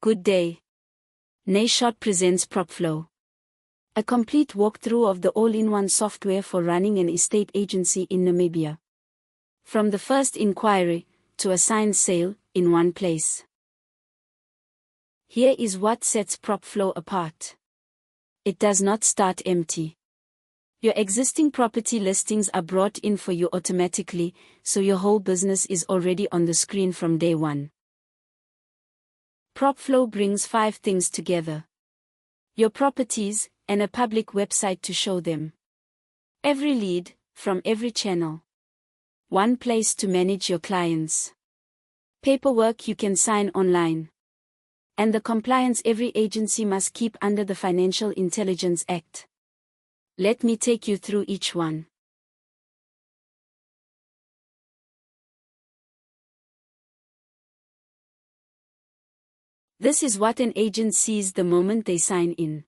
Good day. Nayshot presents PropFlow, a complete walkthrough of the all-in-one software for running an estate agency in Namibia. From the first inquiry to a signed sale in one place. Here is what sets PropFlow apart. It does not start empty. Your existing property listings are brought in for you automatically, so your whole business is already on the screen from day one. PropFlow brings 5 things together: your properties, and a public website to show them. Every lead, from every channel. One place to manage your clients. Paperwork you can sign online. And the compliance every agency must keep under the Financial Intelligence Act. Let me take you through each one. This is what an agent sees the moment they sign in.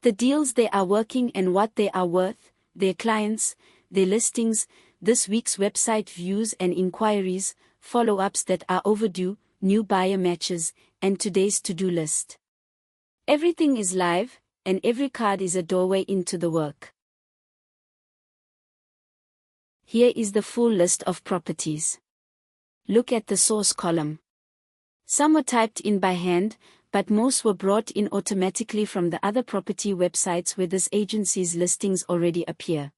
The deals they are working and what they are worth, their clients, their listings, this week's website views and inquiries, follow-ups that are overdue, new buyer matches, and today's to-do list. Everything is live, and every card is a doorway into the work. Here is the full list of properties. Look at the source column. Some were typed in by hand, but most were brought in automatically from the other property websites where this agency's listings already appear.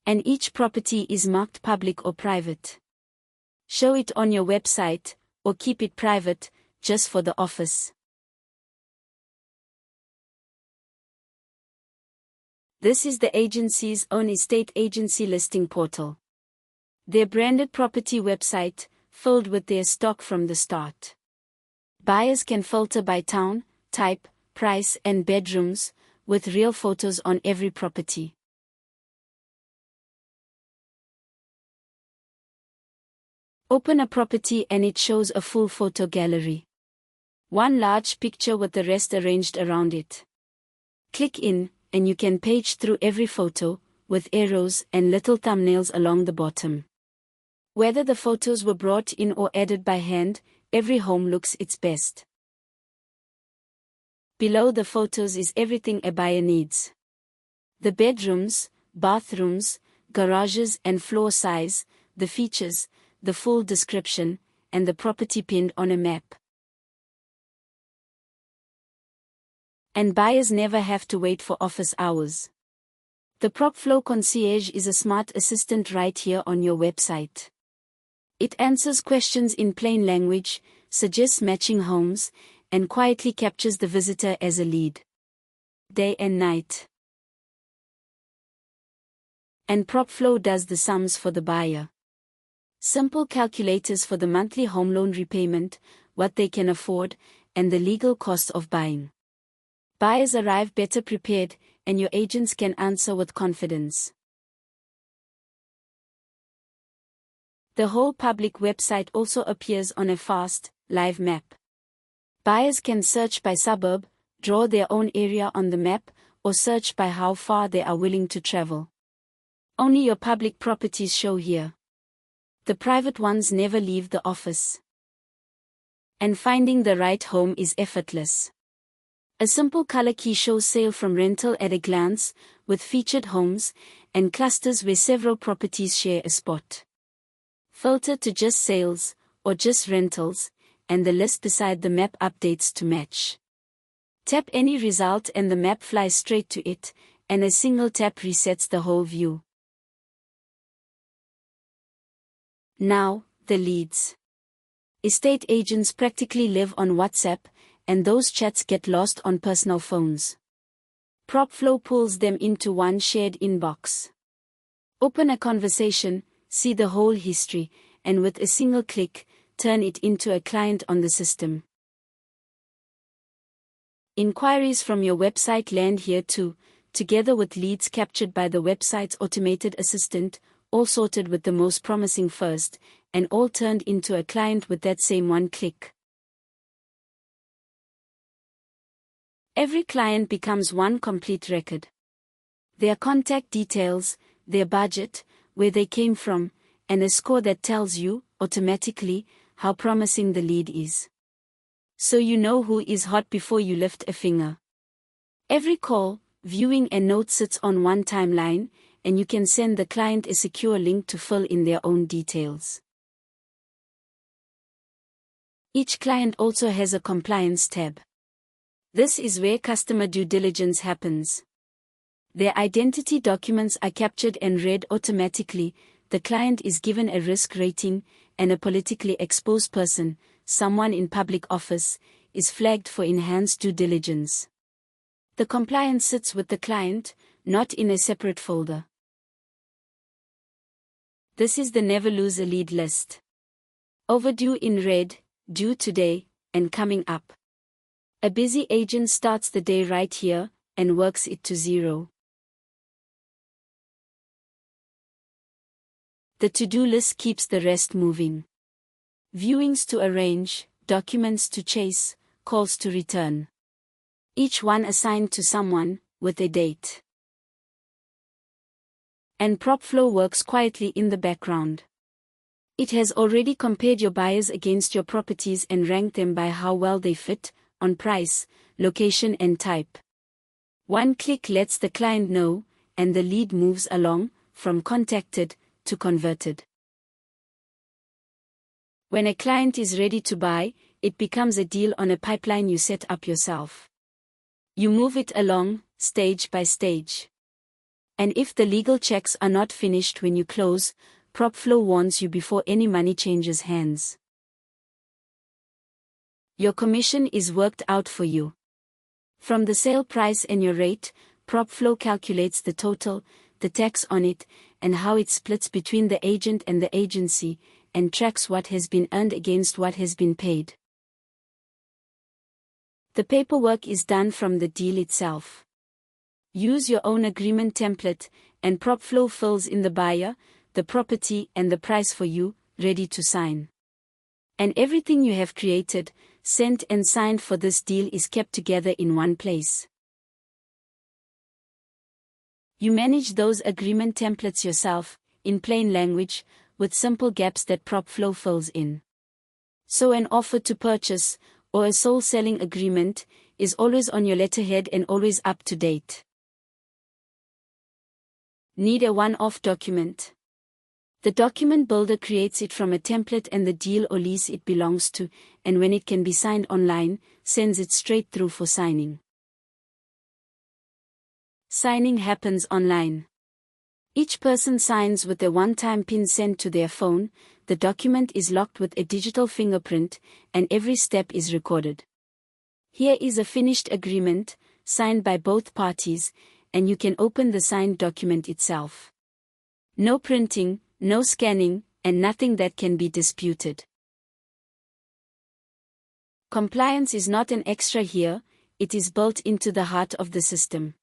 And each property is marked public or private. Show it on your website, or keep it private, just for the office. This is the agency's own estate agency listing portal. Their branded property website, filled with their stock from the start. Buyers can filter by town, type, price and bedrooms, with real photos on every property. Open a property and it shows a full photo gallery. One large picture with the rest arranged around it. Click in, and you can page through every photo, with arrows and little thumbnails along the bottom. Whether the photos were brought in or added by hand, every home looks its best. Below the photos is everything a buyer needs. The bedrooms, bathrooms, garages and floor size, the features, the full description, and the property pinned on a map. And buyers never have to wait for office hours. The PropFlow Concierge is a smart assistant right here on your website. It answers questions in plain language, suggests matching homes, and quietly captures the visitor as a lead. Day and night. And PropFlow does the sums for the buyer. Simple calculators for the monthly home loan repayment, what they can afford, and the legal cost of buying. Buyers arrive better prepared, and your agents can answer with confidence. The whole public website also appears on a fast, live map. Buyers can search by suburb, draw their own area on the map, or search by how far they are willing to travel. Only your public properties show here. The private ones never leave the office. And finding the right home is effortless. A simple color key shows sale from rental at a glance, with featured homes, and clusters where several properties share a spot. Filter to just sales, or just rentals, and the list beside the map updates to match. Tap any result and the map flies straight to it, and a single tap resets the whole view. Now, the leads. Estate agents practically live on WhatsApp, and those chats get lost on personal phones. PropFlow pulls them into one shared inbox. Open a conversation, see the whole history, and with a single click, turn it into a client on the system. Inquiries from your website land here too, together with leads captured by the website's automated assistant, all sorted with the most promising first, and all turned into a client with that same one click. Every client becomes one complete record. Their contact details, their budget, where they came from, and a score that tells you, automatically, how promising the lead is. So you know who is hot before you lift a finger. Every call, viewing and note sits on one timeline, and you can send the client a secure link to fill in their own details. Each client also has a compliance tab. This is where customer due diligence happens. Their identity documents are captured and read automatically. The client is given a risk rating, and a politically exposed person, someone in public office, is flagged for enhanced due diligence. The compliance sits with the client, not in a separate folder. This is the never lose a lead list. Overdue in red, due today, and coming up. A busy agent starts the day right here, and works it to zero. The to-do list keeps the rest moving. Viewings to arrange, documents to chase, calls to return. Each one assigned to someone, with a date. And PropFlow works quietly in the background. It has already compared your buyers against your properties and ranked them by how well they fit, on price, location and type. One click lets the client know, and the lead moves along, from contacted to converted. When a client is ready to buy, it becomes a deal on a pipeline you set up yourself. You move it along, stage by stage. And if the legal checks are not finished when you close, PropFlow warns you before any money changes hands. Your commission is worked out for you. From the sale price and your rate, PropFlow calculates the total, the tax on it, and how it splits between the agent and the agency, and tracks what has been earned against what has been paid. The paperwork is done from the deal itself. Use your own agreement template, and PropFlow fills in the buyer, the property and the price for you, ready to sign. And everything you have created, sent and signed for this deal is kept together in one place. You manage those agreement templates yourself, in plain language, with simple gaps that PropFlow fills in. So an offer to purchase, or a sole selling agreement, is always on your letterhead and always up to date. Need a one-off document? The document builder creates it from a template and the deal or lease it belongs to, and when it can be signed online, sends it straight through for signing. Signing happens online. Each person signs with a one-time PIN sent to their phone, the document is locked with a digital fingerprint, and every step is recorded. Here is a finished agreement, signed by both parties, and you can open the signed document itself. No printing, no scanning, and nothing that can be disputed. Compliance is not an extra here, it is built into the heart of the system.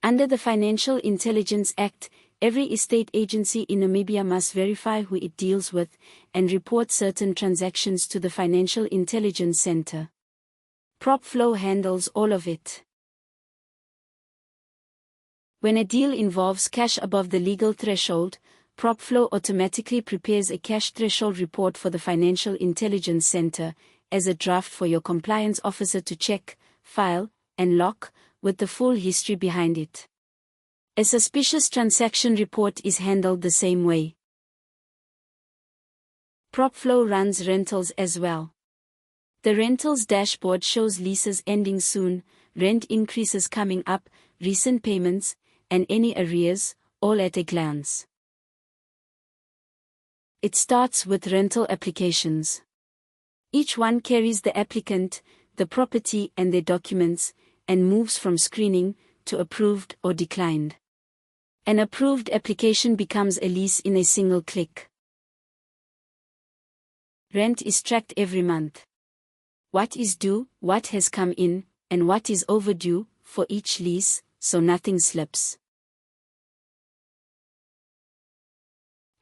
Under the Financial Intelligence Act, every estate agency in Namibia must verify who it deals with, and report certain transactions to the Financial Intelligence Center. PropFlow handles all of it. When a deal involves cash above the legal threshold, PropFlow automatically prepares a cash threshold report for the Financial Intelligence Center, as a draft for your compliance officer to check, file, and lock, with the full history behind it. A suspicious transaction report is handled the same way. PropFlow runs rentals as well. The rentals dashboard shows leases ending soon, rent increases coming up, recent payments, and any arrears, all at a glance. It starts with rental applications. Each one carries the applicant, the property and their documents, and moves from screening to approved or declined. An approved application becomes a lease in a single click. Rent is tracked every month. What is due, what has come in, and what is overdue, for each lease, so nothing slips.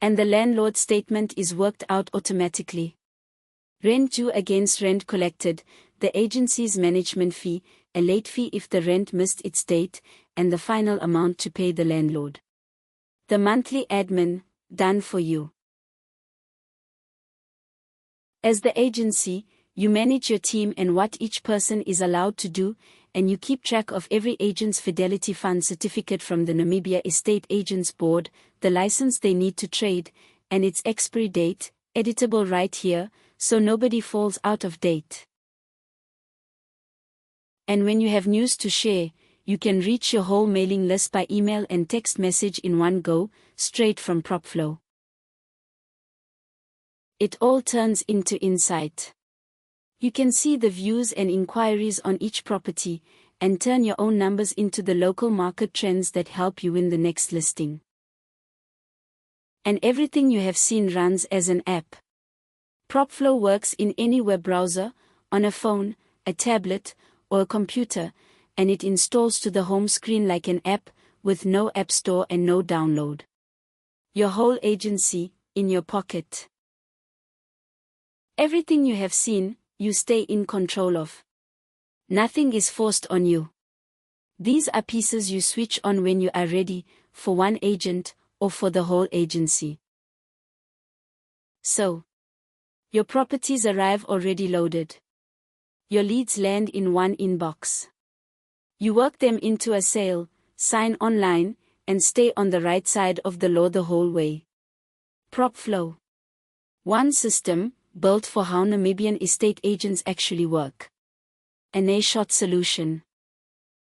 And the landlord statement is worked out automatically. Rent due against rent collected, the agency's management fee, a late fee if the rent missed its date, and the final amount to pay the landlord. The monthly admin, done for you. As the agency, You manage your team and what each person is allowed to do, and you keep track of every agent's Fidelity Fund certificate from the Namibia Estate Agents Board, the license they need to trade, and its expiry date, editable right here, so nobody falls out of date. And when you have news to share, you can reach your whole mailing list by email and text message in one go, straight from PropFlow. It all turns into insight. You can see the views and inquiries on each property, and turn your own numbers into the local market trends that help you win the next listing. And everything you have seen runs as an app. PropFlow works in any web browser, on a phone, a tablet, or a computer, and it installs to the home screen like an app, with no app store and no download. Your whole agency, in your pocket. Everything you have seen, you stay in control of. Nothing is forced on you. These are pieces you switch on when you are ready, for one agent, or for the whole agency. So, your properties arrive already loaded. Your leads land in one inbox. You work them into a sale, sign online, and stay on the right side of the law the whole way. PropFlow. One system, built for how Namibian estate agents actually work. A shot solution.